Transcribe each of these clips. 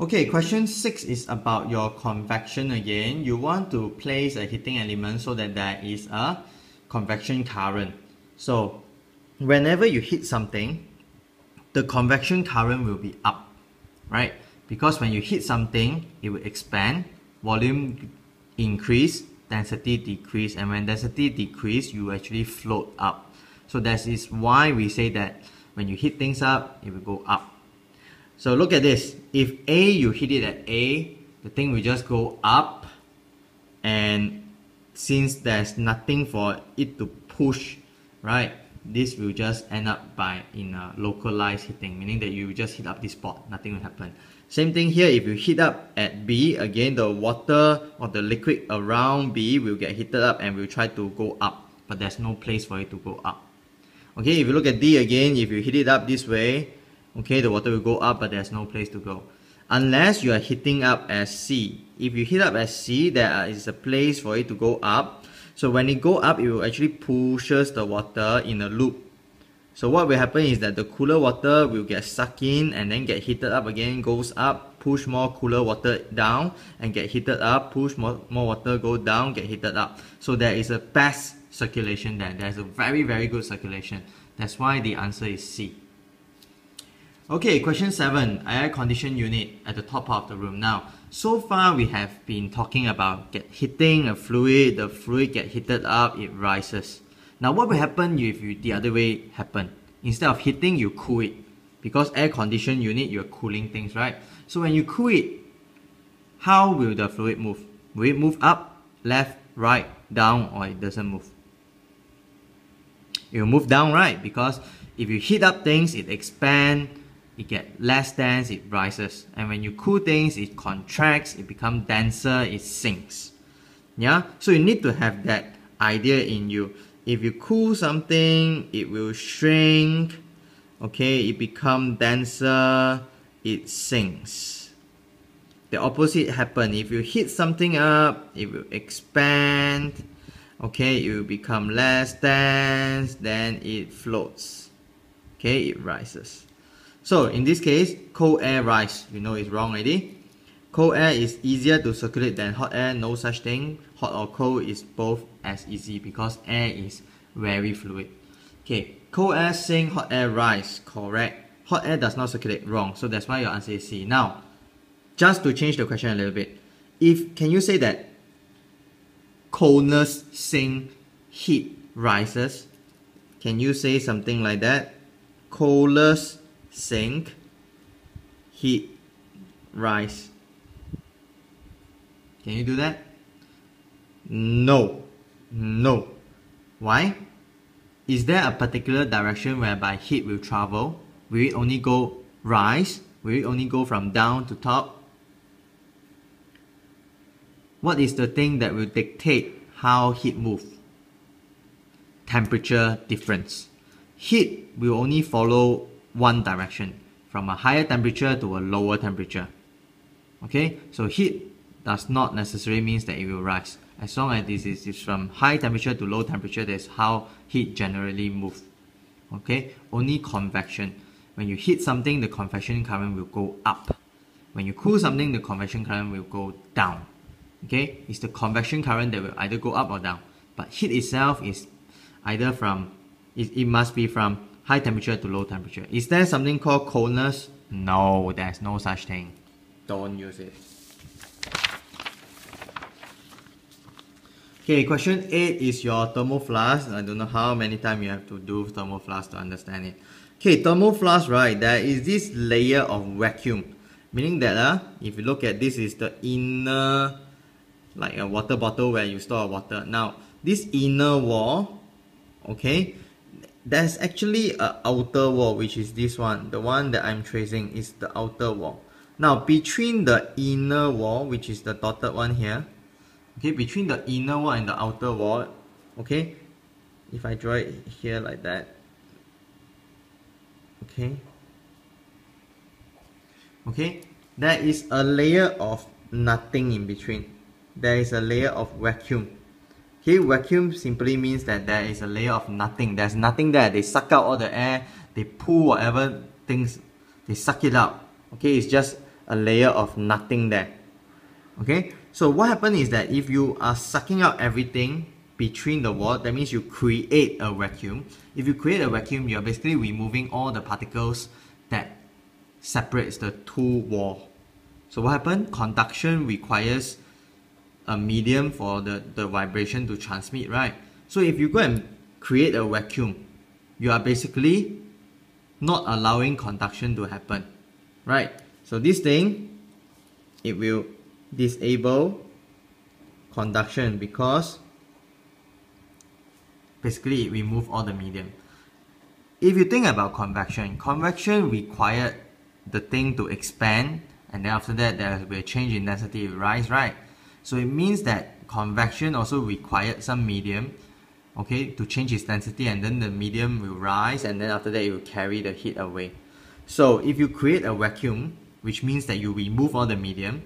Okay, question 6 is about your convection again. You want to place a heating element so that there is a convection current. So whenever you heat something, the convection current will be up, right? Because when you heat something, it will expand, volume increase, density decrease, and when density decrease, you actually float up. So that is why we say that when you heat things up, it will go up. So look at this. If A, you hit it at A, the thing will just go up, and since there's nothing for it to push, right, this will just end up in a localized heating, meaning that you just heat up this spot, nothing will happen. Same thing here, if you heat up at B, again the water or the liquid around B will get heated up and will try to go up, but there's no place for it to go up. Okay, if you look at D again, if you heat it up this way, okay, the water will go up, but there's no place to go. Unless you are heating up as C. If you heat up as C, there is a place for it to go up. So when it go up, it will actually pushes the water in a loop. So what will happen is that the cooler water will get sucked in and then get heated up again, goes up, push more cooler water down and get heated up, push more water, go down, get heated up. So there is a fast circulation there. There's a very, very good circulation. That's why the answer is C. Okay, question 7, air condition unit at the top of the room. Now, so far we have been talking about heating a fluid, the fluid get heated up, it rises. Now what will happen if the other way happen? Instead of heating, you cool it. Because air condition unit, you're cooling things, right? So when you cool it, how will the fluid move? Will it move up, left, right, down, or it doesn't move? It will move down, right? Because if you heat up things, it expands, it gets less dense, it rises. And when you cool things, it contracts, it becomes denser, it sinks. Yeah? So you need to have that idea in you. If you cool something, it will shrink. Okay, it becomes denser, it sinks. The opposite happens. If you heat something up, it will expand. Okay, it will become less dense, then it floats. Okay, it rises. So in this case, cold air rise. You know it's wrong already. Cold air is easier to circulate than hot air. No such thing. Hot or cold is both as easy because air is very fluid. Okay, cold air sink, hot air rise. Correct. Hot air does not circulate. Wrong. So that's why your answer is C. Now, just to change the question a little bit, can you say that coldness sink, heat rises? Can you say something like that? Coldness sink, heat rise. Can you do that? No. No. Why? Is there a particular direction whereby heat will travel? Will it only go rise? Will it only go from down to top? What is the thing that will dictate how heat moves? Temperature difference. Heat will only follow one direction, from a higher temperature to a lower temperature. Okay, so heat does not necessarily mean that it will rise. As long as this is from high temperature to low temperature, that's how heat generally moves. Okay, only convection. When you heat something, the convection current will go up. When you cool something, the convection current will go down. Okay, it's the convection current that will either go up or down. But heat itself is either from, it must be from high temperature to low temperature. Is there something called coldness? No, there's no such thing. Don't use it. Okay, question 8 is your thermoflask. I don't know how many times you have to do thermoflask to understand it. Okay, thermoflask, right, there is this layer of vacuum. Meaning that if you look at this is the inner, like a water bottle where you store water. Now, this inner wall, okay, there's actually an outer wall, which is this one. The one that I'm tracing is the outer wall. Now, between the inner wall, which is the dotted one here, okay, between the inner wall and the outer wall, okay, if I draw it here like that, okay, there is a layer of nothing in between. There is a layer of vacuum. Okay, vacuum simply means that there is a layer of nothing. There's nothing there. They suck out all the air, they pull whatever things, they suck it out. Okay, it's just a layer of nothing there. Okay, so what happens is that if you are sucking out everything between the wall, that means you create a vacuum. If you create a vacuum, you're basically removing all the particles that separates the two walls. So what happens? Conduction requires a medium for the vibration to transmit, right? So if you go and create a vacuum, you are basically not allowing conduction to happen, right? So this thing, it will disable conduction because basically it removes all the medium. If you think about convection, convection required the thing to expand, and then after that there will be a change in density, it rise, right? So it means that convection also required some medium, okay, to change its density, and then the medium will rise, and then after that it will carry the heat away. So if you create a vacuum, which means that you remove all the medium,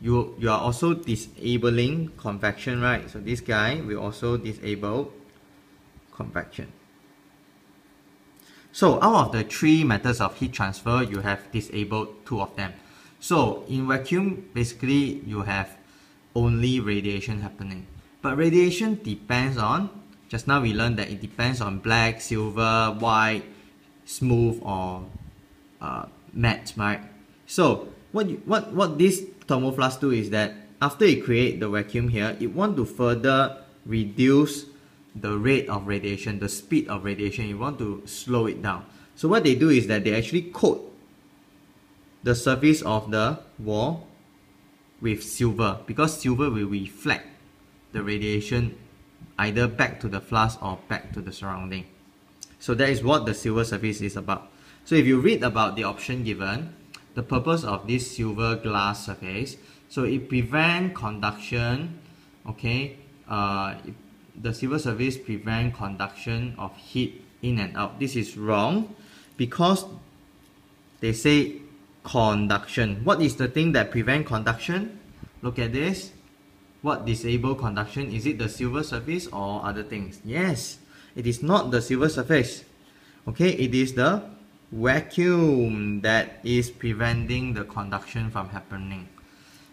you are also disabling convection, right? So this guy will also disable convection. So out of the three methods of heat transfer, you have disabled two of them. So in vacuum, basically you have only radiation happening. But radiation depends on, just now we learned that it depends on black, silver, white, smooth, or matte, right? So what this thermoflask do is that after you create the vacuum here, it want to further reduce the rate of radiation, the speed of radiation. You want to slow it down. So what they do is that they actually coat the surface of the wall with silver, because silver will reflect the radiation either back to the flask or back to the surrounding. So that is what the silver surface is about. So if you read about the option given, the purpose of this silver glass surface, so it prevents conduction, okay, the silver surface prevents conduction of heat in and out. This is wrong because they say conduction. What is the thing that prevents conduction? Look at this. What disable conduction? Is it the silver surface or other things? Yes, it is not the silver surface. Okay, it is the vacuum that is preventing the conduction from happening.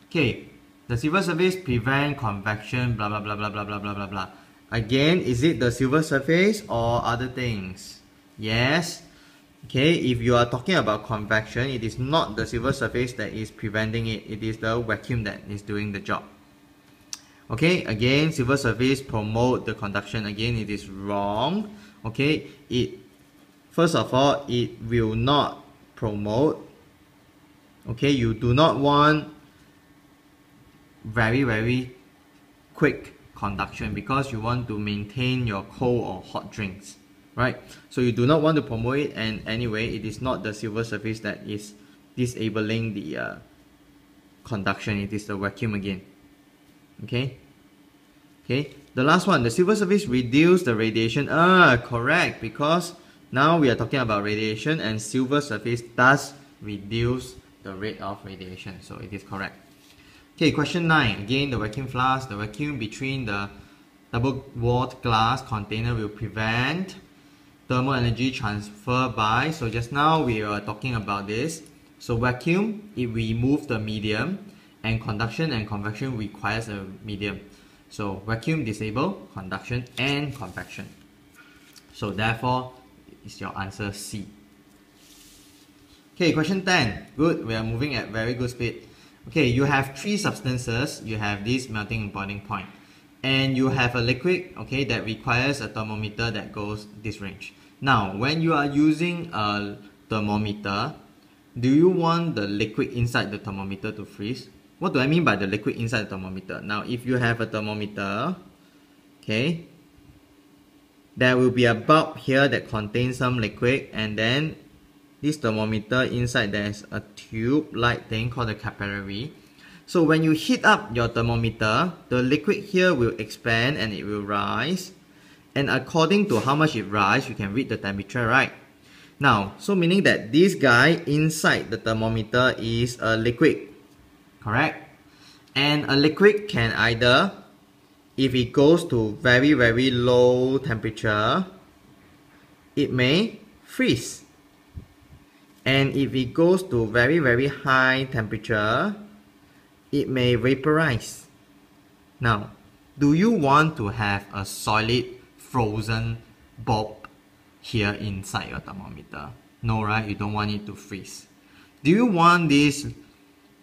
Okay, the silver surface prevent convection, blah blah blah blah blah blah blah blah blah. Again, is it the silver surface or other things? Yes. Okay, if you are talking about convection, it is not the silver surface that is preventing it. It is the vacuum that is doing the job. Okay, again, silver surface promote the conduction. Again, it is wrong. Okay, first of all, it will not promote. Okay, you do not want very quick conduction because you want to maintain your cold or hot drinks, right? So you do not want to promote it, and anyway, it is not the silver surface that is disabling the conduction. It is the vacuum again. Okay, the last one, the silver surface reduce the radiation. Correct, because now we are talking about radiation, and silver surface does reduce the rate of radiation, so it is correct. Okay, question 9. Again, the vacuum flask. The vacuum between the double-walled glass container will prevent thermal energy transfer by. So just now we were talking about this. So vacuum, it removes the medium, and conduction and convection requires a medium. So vacuum disable conduction and convection. So therefore, is your answer C. Okay, question 10. Good, we are moving at very good speed. Okay, you have three substances. You have this melting and boiling point, and you have a liquid, okay, that requires a thermometer that goes this range. Now, when you are using a thermometer, do you want the liquid inside the thermometer to freeze? What do I mean by the liquid inside the thermometer? Now, if you have a thermometer, okay, there will be a bulb here that contains some liquid, and then this thermometer inside there is a tube-like thing called a capillary. So when you heat up your thermometer, the liquid here will expand and it will rise. And according to how much it rises, you can read the temperature, right? Now, so meaning that this guy inside the thermometer is a liquid, correct? And a liquid can either, if it goes to very low temperature, it may freeze. And if it goes to very high temperature, it may vaporize. Now, do you want to have a solid frozen bulb here inside your thermometer? No, right? You don't want it to freeze. Do you want this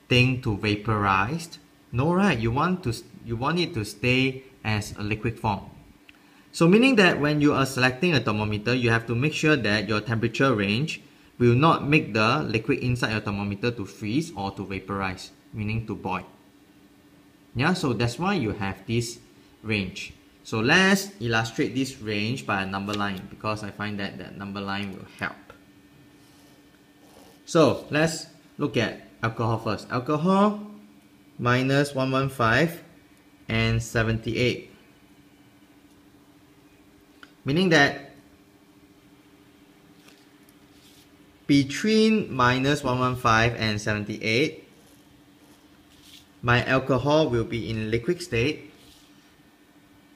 thing to vaporize? No, right? You want it to stay as a liquid form. So meaning that when you are selecting a thermometer, you have to make sure that your temperature range will not make the liquid inside your thermometer to freeze or to vaporize, meaning to boil. Yeah, so that's why you have this range. So let's illustrate this range by a number line, because I find that that number line will help. So let's look at alcohol first. Alcohol minus 115 and 78. Meaning that between minus 115 and 78, my alcohol will be in liquid state,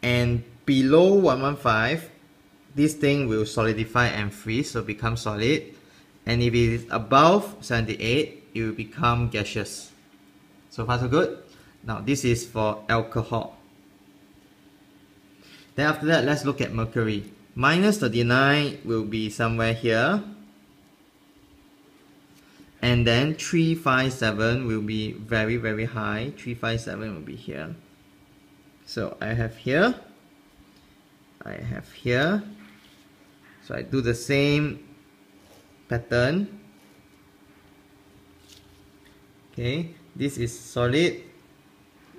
and below 115, this thing will solidify and freeze, so become solid. And if it is above 78, it will become gaseous. So far so good. Now this is for alcohol. Then after that, let's look at mercury. Minus 39 will be somewhere here. And then 357 will be very high. 357 will be here. So I have here. I have here. So I do the same pattern. Okay, this is solid,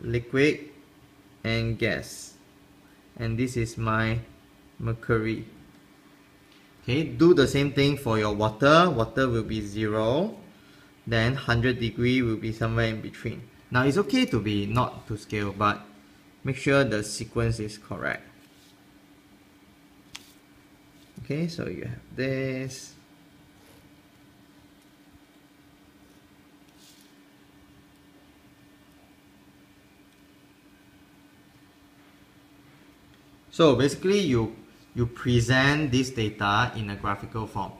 liquid, and gas. And this is my mercury. Okay, do the same thing for your water. Water will be 0. Then 100 degree will be somewhere in between. Now it's okay to be not to scale, but make sure the sequence is correct. Okay, so you have this. So basically you present this data in a graphical form.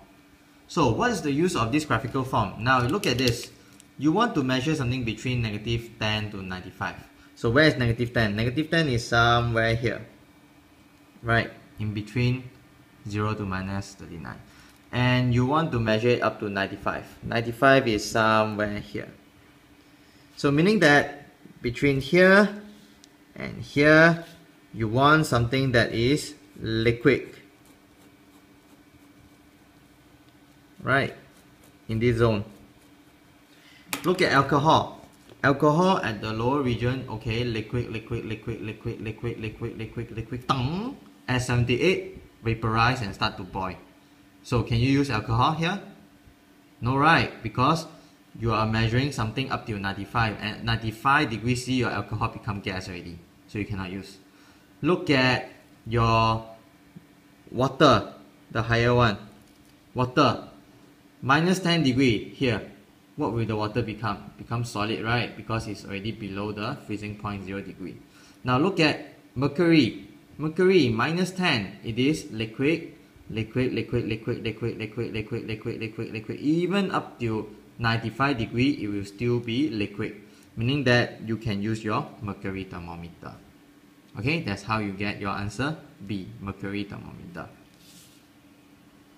So what is the use of this graphical form? Now look at this. You want to measure something between negative 10 to 95. So where is negative 10? Negative 10 is somewhere here. Right, in between 0 to minus 39. And you want to measure it up to 95. 95 is somewhere here. So meaning that between here and here, you want something that is liquid, right, in this zone. Look at alcohol. Alcohol at the lower region, okay, liquid, tongue, at 78, vaporize and start to boil. So can you use alcohol here? No, right, because you are measuring something up till 95, and 95 degrees C, your alcohol become gas already, so you cannot use. Look at your water, the higher one. Water, minus 10 degree here. What will the water become? Become solid, right? Because it's already below the freezing point 0 degree. Now look at mercury. Mercury, minus 10. It is liquid. Even up to 95 degree, it will still be liquid. Meaning that you can use your mercury thermometer. Okay, that's how you get your answer B, mercury thermometer.